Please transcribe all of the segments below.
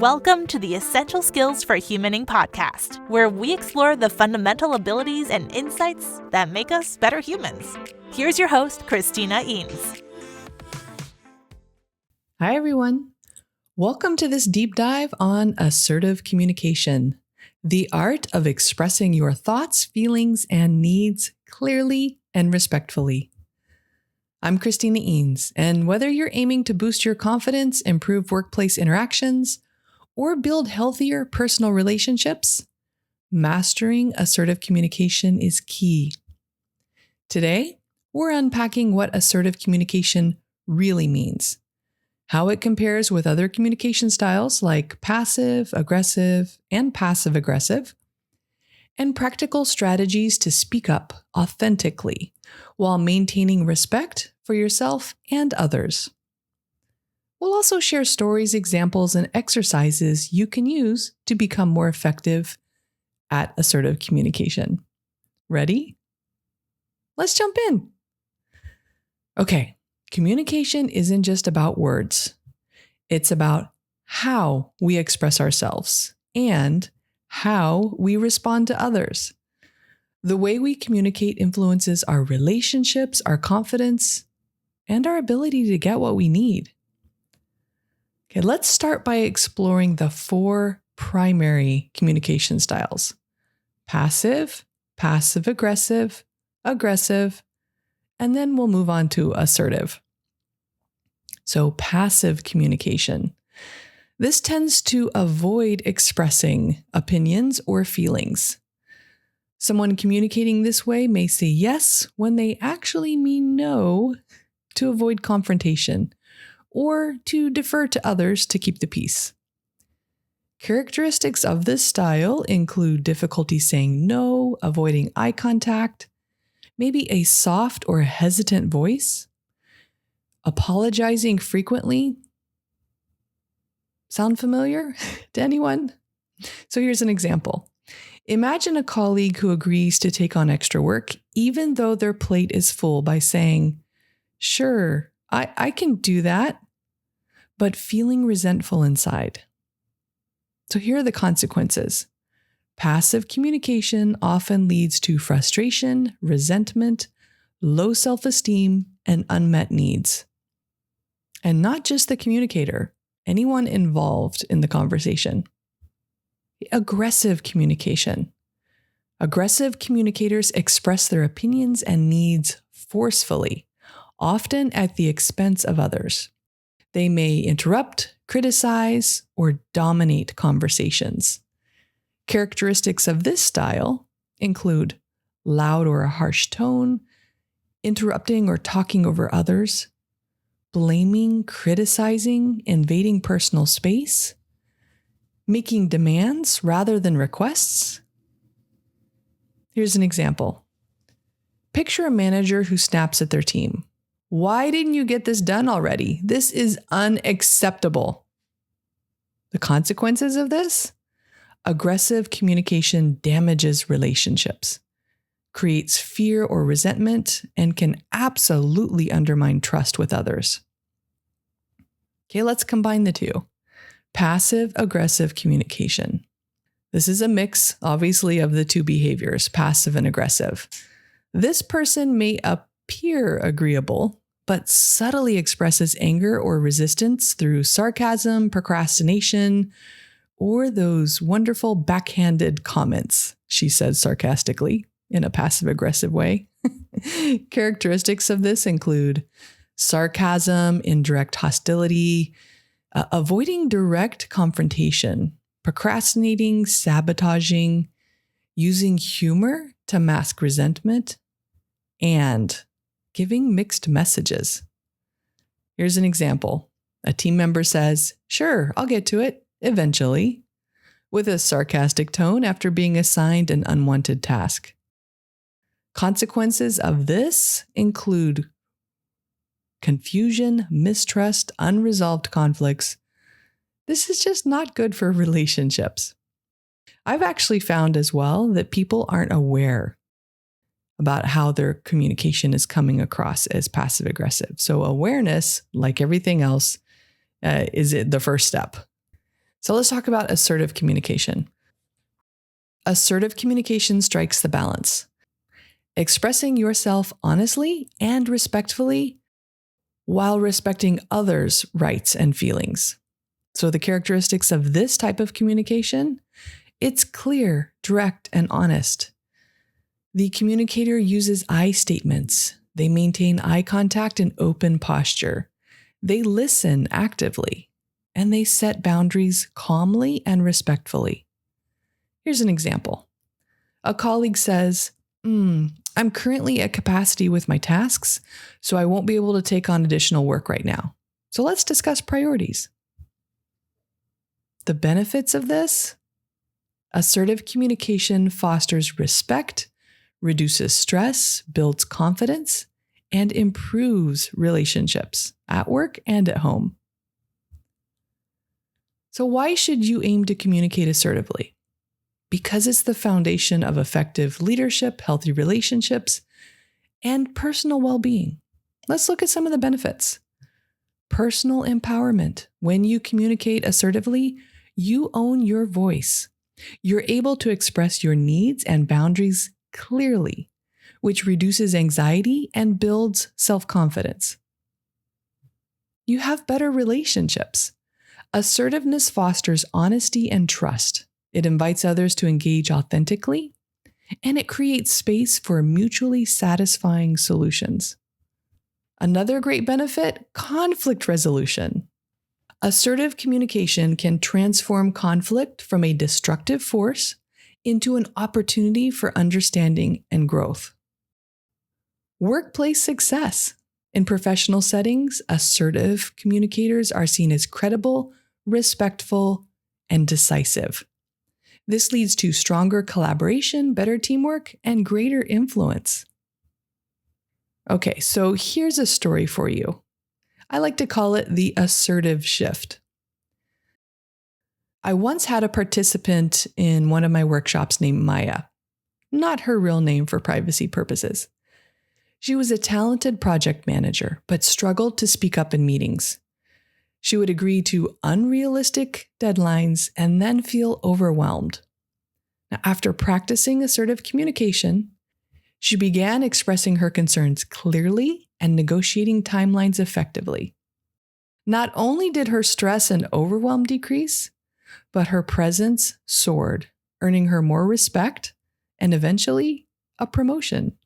Welcome to the Essential Skills for Humaning podcast, where we explore the fundamental abilities and insights that make us better humans. Here's your host, Christina Eanes. Hi, everyone. Welcome to this deep dive on assertive communication, the art of expressing your thoughts, feelings, and needs clearly and respectfully. I'm Christina Eanes, and whether you're aiming to boost your confidence, improve workplace interactions, or build healthier personal relationships, mastering assertive communication is key. Today, we're unpacking what assertive communication really means, how it compares with other communication styles like passive, aggressive, and passive-aggressive, and practical strategies to speak up authentically while maintaining respect for yourself and others. We'll also share stories, examples, and exercises you can use to become more effective at assertive communication. Ready? Let's jump in. Okay, communication isn't just about words. It's about how we express ourselves and how we respond to others. The way we communicate influences our relationships, our confidence, and our ability to get what we need. Okay, let's start by exploring the 4 primary communication styles: passive, passive-aggressive, aggressive, and then we'll move on to assertive. So passive communication. This tends to avoid expressing opinions or feelings. Someone communicating this way may say yes when they actually mean no to avoid confrontation or to defer to others to keep the peace. Characteristics of this style include difficulty saying no, avoiding eye contact, maybe a soft or hesitant voice, apologizing frequently. Sound familiar to anyone? So here's an example. Imagine a colleague who agrees to take on extra work, even though their plate is full, by saying, "Sure, I can do that," but feeling resentful inside. So here are the consequences. Passive communication often leads to frustration, resentment, low self-esteem, and unmet needs. And not just the communicator, anyone involved in the conversation. Aggressive communication. Aggressive communicators express their opinions and needs forcefully, often at the expense of others. They may interrupt, criticize, or dominate conversations. Characteristics of this style include loud or a harsh tone, interrupting or talking over others, blaming, criticizing, invading personal space, making demands rather than requests. Here's an example. Picture a manager who snaps at their team. "Why didn't you get this done already? This is unacceptable." The consequences of this? Aggressive communication damages relationships, creates fear or resentment, and can absolutely undermine trust with others. Okay, let's combine the two. Passive-aggressive communication. This is a mix, obviously, of the two behaviors, passive and aggressive. This person may appear agreeable, but subtly expresses anger or resistance through sarcasm, procrastination, or those wonderful backhanded comments, she says sarcastically in a passive-aggressive way. Characteristics of this include sarcasm, indirect hostility, avoiding direct confrontation, procrastinating, sabotaging, using humor to mask resentment, and giving mixed messages. Here's an example. A team member says, "Sure, I'll get to it, eventually," with a sarcastic tone after being assigned an unwanted task. Consequences of this include confusion, mistrust, unresolved conflicts. This is just not good for relationships. I've actually found as well that people aren't aware about how their communication is coming across as passive-aggressive. So awareness, like everything else, is the first step. So let's talk about assertive communication. Assertive communication strikes the balance, expressing yourself honestly and respectfully while respecting others' rights and feelings. So the characteristics of this type of communication, it's clear, direct, and honest. The communicator uses I statements. They maintain eye contact and open posture. They listen actively, and they set boundaries calmly and respectfully. Here's an example. A colleague says, I'm currently at capacity with my tasks, so I won't be able to take on additional work right now. So let's discuss priorities. The benefits of this: assertive communication fosters respect, reduces stress, builds confidence, and improves relationships at work and at home. So why should you aim to communicate assertively? Because it's the foundation of effective leadership, healthy relationships, and personal well-being. Let's look at some of the benefits. Personal empowerment. When you communicate assertively, you own your voice. You're able to express your needs and boundaries clearly, which reduces anxiety and builds self-confidence. You have better relationships. Assertiveness fosters honesty and trust. It invites others to engage authentically, and it creates space for mutually satisfying solutions. Another great benefit: conflict resolution. Assertive communication can transform conflict from a destructive force into an opportunity for understanding and growth. Workplace success. In professional settings, assertive communicators are seen as credible, respectful, and decisive. This leads to stronger collaboration, better teamwork, and greater influence. Okay, so here's a story for you. I like to call it the assertive shift. I once had a participant in one of my workshops named Maya, not her real name for privacy purposes. She was a talented project manager, but struggled to speak up in meetings. She would agree to unrealistic deadlines and then feel overwhelmed. Now, after practicing assertive communication, she began expressing her concerns clearly and negotiating timelines effectively. Not only did her stress and overwhelm decrease, but her presence soared, earning her more respect and eventually a promotion.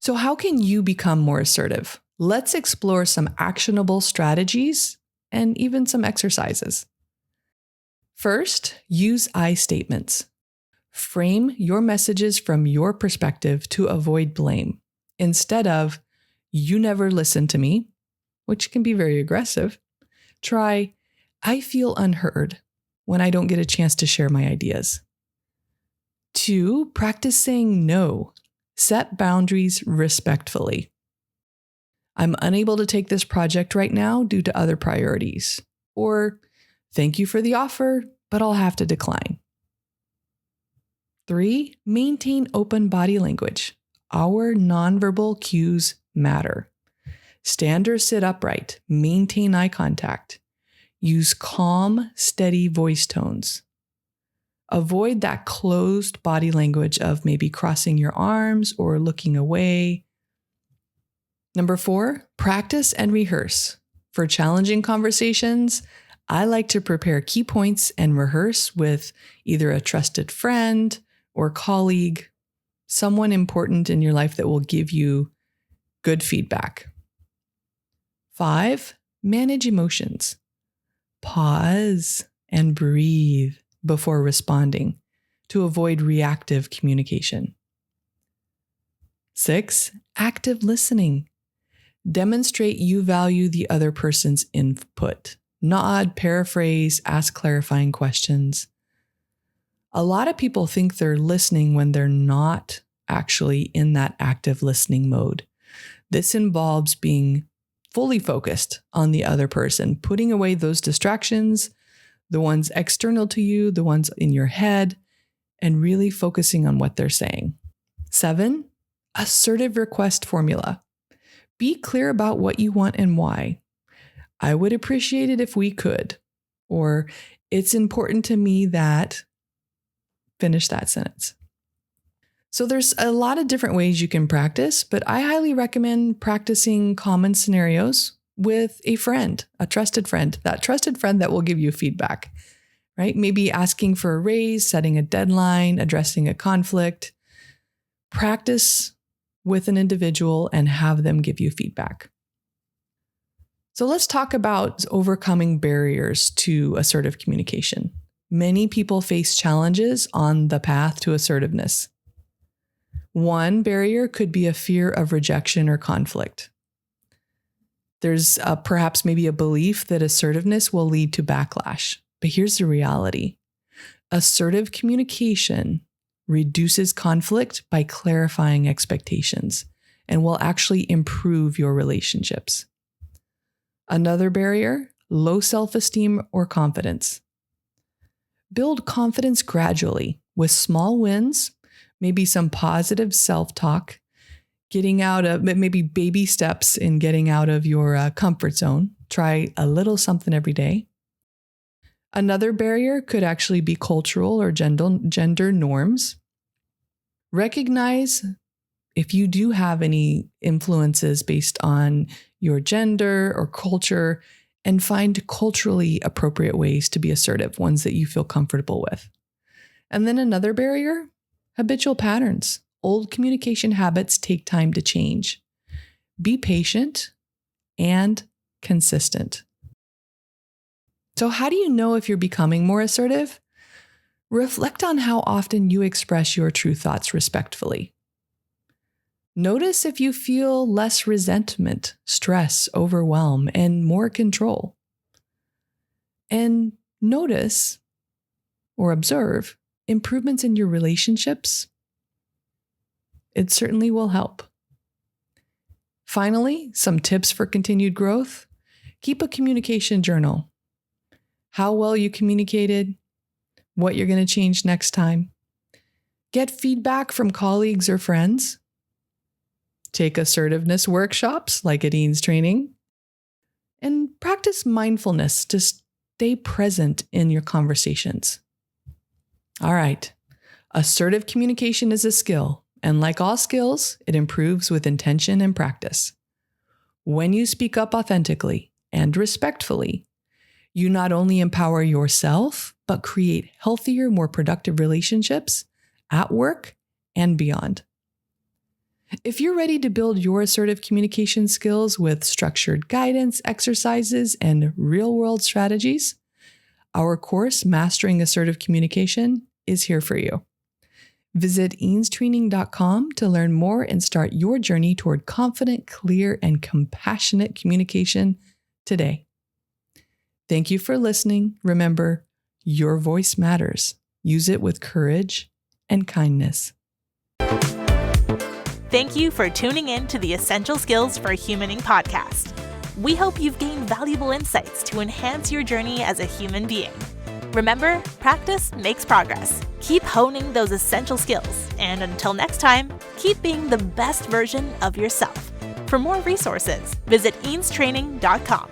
So how can you become more assertive? Let's explore some actionable strategies and even some exercises. First, use I statements. Frame your messages from your perspective to avoid blame, instead of, "You never listen to me," which can be very aggressive. Try, "I feel unheard when I don't get a chance to share my ideas." 2, practice saying no. Set boundaries respectfully. "I'm unable to take this project right now due to other priorities." Or, "Thank you for the offer, but I'll have to decline." 3, maintain open body language. Our nonverbal cues matter. Stand or sit upright. Maintain eye contact. Use calm, steady voice tones. Avoid that closed body language of maybe crossing your arms or looking away. Number 4, practice and rehearse. For challenging conversations, I like to prepare key points and rehearse with either a trusted friend or colleague, someone important in your life that will give you good feedback. 5, manage emotions. Pause and breathe before responding to avoid reactive communication. 6, active listening. Demonstrate you value the other person's input. Nod, paraphrase, ask clarifying questions. A lot of people think they're listening when they're not actually in that active listening mode. This involves being fully focused on the other person, putting away those distractions, the ones external to you, the ones in your head, and really focusing on what they're saying. 7, assertive request formula. Be clear about what you want and why. "I would appreciate it if we could." Or it's important to me that, finish that sentence. So there's a lot of different ways you can practice, but I highly recommend practicing common scenarios with a friend, a trusted friend, that trusted friend that will give you feedback, right? Maybe asking for a raise, setting a deadline, addressing a conflict. Practice with an individual and have them give you feedback. So let's talk about overcoming barriers to assertive communication. Many people face challenges on the path to assertiveness. One barrier could be a fear of rejection or conflict. There's perhaps maybe a belief that assertiveness will lead to backlash. But here's the reality. Assertive communication reduces conflict by clarifying expectations and will actually improve your relationships. Another barrier, low self-esteem or confidence. Build confidence gradually with small wins, maybe some positive self-talk, getting out of maybe baby steps in getting out of your comfort zone. Try a little something every day. Another barrier could actually be cultural or gender norms. Recognize if you do have any influences based on your gender or culture, and find culturally appropriate ways to be assertive, ones that you feel comfortable with. And then another barrier, habitual patterns. Old communication habits take time to change. Be patient and consistent. So how do you know if you're becoming more assertive? Reflect on how often you express your true thoughts respectfully. Notice if you feel less resentment, stress, overwhelm, and more control. And notice or observe improvements in your relationships. It certainly will help. Finally, some tips for continued growth. Keep a communication journal. How well you communicated, what you're going to change next time. Get feedback from colleagues or friends. Take assertiveness workshops like at Eanes Training. And practice mindfulness to stay present in your conversations. All right. Assertive communication is a skill, and like all skills, it improves with intention and practice. When you speak up authentically and respectfully, you not only empower yourself, but create healthier, more productive relationships at work and beyond. If you're ready to build your assertive communication skills with structured guidance, exercises, and real-world strategies, our course, Mastering Assertive Communication, is here for you. Visit eanestraining.com to learn more and start your journey toward confident, clear, and compassionate communication today. Thank you for listening. Remember, your voice matters. Use it with courage and kindness. Thank you for tuning in to the Essential Skills for Humaning podcast. We hope you've gained valuable insights to enhance your journey as a human being. Remember, practice makes progress. Keep honing those essential skills, and until next time, keep being the best version of yourself. For more resources, visit eanestraining.com.